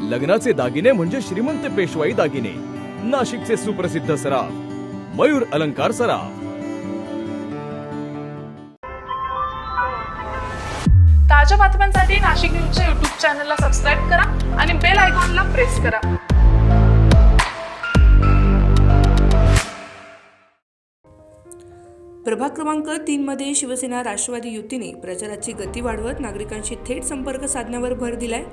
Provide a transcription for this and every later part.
लग्नाचे दागिने म्हणजे श्रीमंत पेशवाई दागिने, नाशिकचे सुप्रसिद्ध सराफ मयूर अलंकार सराफ। ताज्या बातम्यांसाठी नाशिक न्यूजच्या YouTube चॅनलला सबस्क्राईब करा आणि बेल आयकॉनला प्रेस करा। प्रभाग क्रमांक 3 मध्ये शिवसेना राष्ट्रवादी युतीने प्रचाराची गती वाढवत नागरिकांशी थेट संपर्क साधण्यावर भर दिलाय।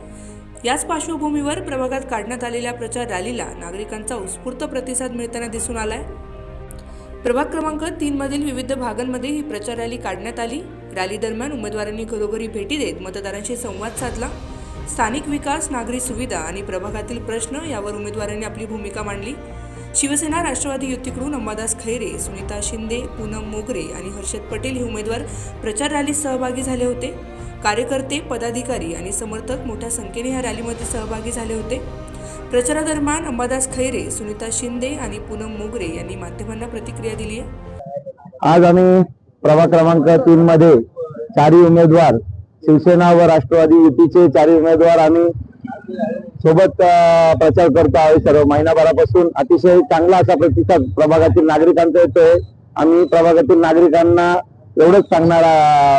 याच पार्श्वभूमीवर प्रभागात काढण्यात आलेल्या प्रचार रॅलीला नागरिकांचा उत्स्फूर्त प्रतिसाद मिळताना दिसून आलाय। प्रभाग क्रमांक 3 मधील विविध भागांमध्ये ही प्रचार रॅली काढण्यात आली। रॅली दरम्यान उमेदवारांनी घरोघरी भेटी देत मतदारांशी संवाद साधला। स्थानिक विकास, नागरी सुविधा आणि प्रभागातील प्रश्न यावर उमेदवारांनी आपली भूमिका मांडली। शिवसेना राष्ट्रवादी युतीकडून अंबादास खैरे, सुनीता शिंदे, पूनम मोगरे आणि हर्षद पटेल हे उमेदवार प्रचार रॅलीत सहभागी झाले होते। कार्यकर्ते, पदाधिकारी आणि समर्थक मोठ्या संख्येने या रॅलीमध्ये सहभागी झाले होते। प्रचारादरम्यान अंबादास खैरे, सुनीता शिंदे आणि पूनम मोगरे यांनी माध्यमांना प्रतिक्रिया दिली आहे। आज आम्ही प्रभाग क्रमांक 3 मध्ये चारही उमेदवार शिवसेना व राष्ट्रवादी युतीचे चारही उमेदवार आम्ही सोबत प्रचार करतो आहोत। सर्व महिनाभरापासून अतिशय चांगला असा प्रतिसाद प्रभागातील नागरिकांचा येतोय। आम्ही प्रभागातील नागरिकांना एवढंच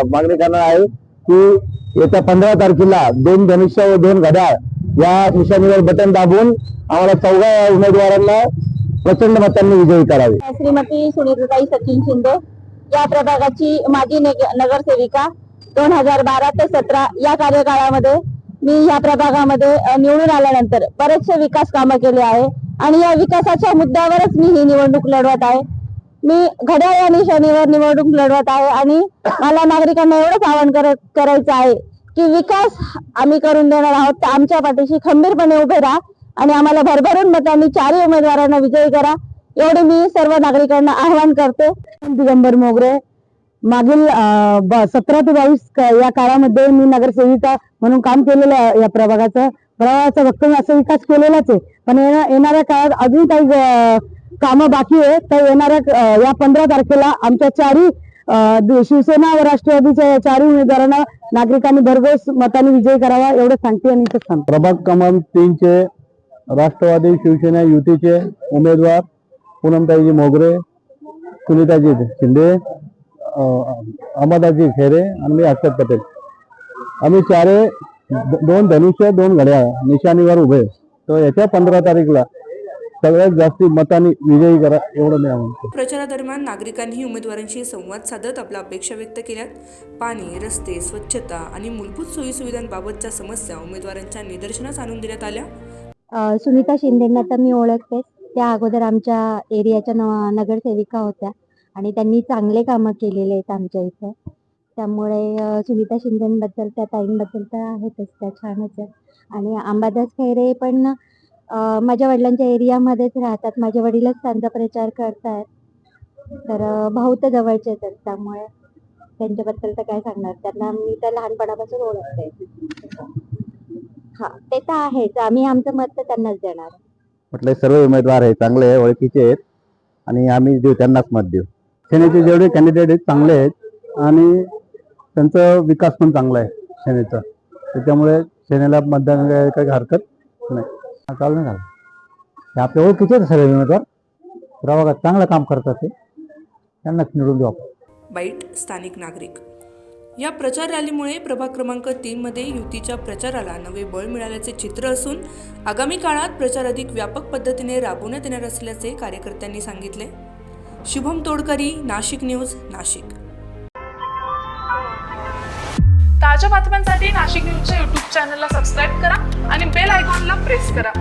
मागणी करणार आहे की येत्या 15 तारखेला 2 धनुष्य व 2 घड्याळ या निशाणीवर बटन दाबून आम्हाला 14 उमेदवारांना प्रचंड मतांनी विजयी करावे। श्रीमती सुनीताताई सचिन शिंदे या प्रभागाची माजी नगरसेविका 2012 ते 17 या कार्यकाळामध्ये मी या प्रभागामध्ये निवडून आल्यानंतर बरेचसे विकास कामं केले आहे आणि या विकासाच्या मुद्द्यावरच मी ही निवडणूक लढवत आहे। मी घड्याळ या निशाणीवर निवडणूक लढवत आहे आणि मला नागरिकांना एवढंच आवाहन करायचं आहे की विकास आम्ही करून देणार आहोत, तर आमच्या पाठीशी खंबीरपणे उभे राहा आणि आम्हाला भरभरून मतांनी चारही उमेदवारांना विजयी करा, एवढे मी सर्व नागरिकांना आवाहन करते। दिगंबर मोगरे, मागील 17 ते 22 या काळामध्ये मी नगरसेविका म्हणून काम केलेलं आहे। या प्रभागाचा वक्तव्य असं विकास केलेलाच आहे, पण येणाऱ्या काळात अजून काही कामं बाकी आहे। तर येणाऱ्या या 15 तारखेला आमच्या चारही शिवसेना व राष्ट्रवादीच्या चारही उमेदवारांना नागरिकांनी भरघोस मतांनी विजयी करावा एवढं सांगते आणि इथं सांगते। प्रभाग क्रमांक 3 चे राष्ट्रवादी शिवसेना युतीचे उमेदवार पूनमताई मोगरे, सुनीताजी शिंदे, अंबादासजी खैरे आणि मी हर्षद पटेल, आम्ही चारे 2 धनुष्य 2 घड्याळ निशाणीवर उभे। तर येत्या 15 तारीखला सगळ्यात जास्त मतांनी विजयी करा एवढं मी म्हणतो। प्रचारादरम्यान नागरिकांनी उमेदवारांशी संवाद साधत आपल्या अपेक्षा व्यक्त केल्यात। पाणी, रस्ते, स्वच्छता आणि मूलभूत सोयीसुविधांबाबतच्या समस्या उमेदवारांच्या निदर्शनास आणून देण्यात आल्या। सुनीता शिंदेंना तर मी ओळखते, त्या अगोदर आमच्या एरियाच्या नगरसेविका होत्या आणि त्यांनी चांगले कामं केलेले आहेत आमच्या इथे, त्यामुळे सुनीता शिंदेबद्दल, त्या ताईंबद्दल तर आहेतच, त्या छानच आहे। आणि अंबादास खैरे पण माझ्या वडिलांच्या एरियामध्येच राहतात, माझे वडीलच त्यांचा प्रचार करतायत, तर भाऊ तर जवळचे आहेत, त्यामुळे त्यांच्याबद्दल तर काय सांगणार, त्यांना मी तर लहानपणापासून ओळखते। हा, ते तर आहेच, आम्ही आमचं मत तर त्यांनाच देणार। म्हटलं सर्व उमेदवार आहे चांगले आहे, ओळखीचे आहेत आणि आम्ही देऊ त्यांनाच मत देऊ। सेनेचे जेवढे कॅन्डिडेट आहेत चांगले आहेत आणि त्यांचा विकास पण चांगला आहे सेनेचा, त्याच्यामुळे सेनेला मतदान काही हरकत नाही। चालू नाही झालं, हे आपल्या ओळखीचे सर्व उमेदवार प्रभागात चांगलं काम करतात, ते त्यांनाच निवडून देऊ आपण। बाईट स्थानिक नागरिक। या प्रचार रॅलीमुळे प्रभाग क्रमांक 3 मध्ये युतीच्या प्रचाराला नवे बळ मिळाल्याचे चित्र असून आगामी काळात प्रचार अधिक व्यापक पद्धतीने राबवण्यात येणार असल्याचे कार्यकर्त्यांनी सांगितले। शुभम तोडकरी, नाशिक न्यूज, नाशिक। ताज्या बातम्यांसाठी नाशिक न्यूजच्या YouTube चॅनलला सबस्क्राईब करा आणि बेल आयकॉनला प्रेस करा।